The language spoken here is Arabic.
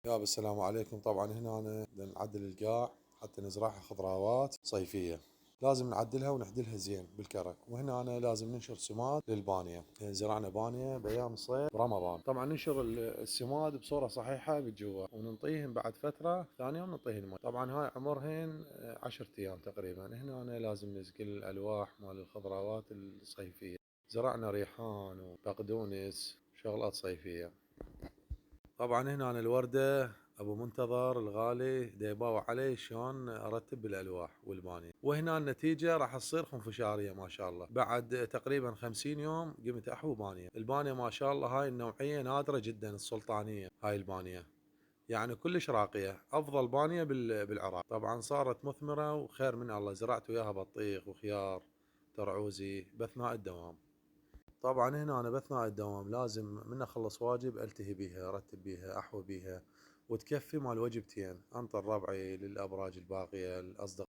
السلام عليكم. طبعا هنا بدنا نعدل القاع حتى نزرعها خضروات صيفية. لازم نعدلها ونحدلها زين بالكرك. وهنا لازم ننشر سماد للبانية. زرعنا بانية بأيام الصيف برمضان. طبعا ننشر السماد بصورة صحيحة بالجوا، وننطيهم بعد فترة ثانية وننطيهم الماء. طبعا هاي عمرهن 10 أيام تقريبا. هنا لازم نسقي الألواح مال الخضروات الصيفية. زرعنا ريحان وبقدونس، شغلات صيفية. طبعا هنا الوردة ابو منتظر الغالي ديباوع علي شلون ارتب الالواح والبانية. وهنا النتيجة راح تصير خنفشارية ما شاء الله. بعد تقريبا 50 يوم قمت احو بانية. البانية ما شاء الله هاي النوعية نادرة جدا، السلطانية هاي البانية، يعني كلش راقية، افضل بانية بالعراق. طبعا صارت مثمرة وخير من الله. زرعت وياها بطيخ وخيار ترعوزي باثناء الدوام. طبعا هنا أنا بأثناء الدوام لازم من أخلص واجب ألتهي بيها، أرتب بيها، أحوي بيها، وتكفي مال وجبتين. أنطر ربعي للأبراج الباقية، الأصدقاء.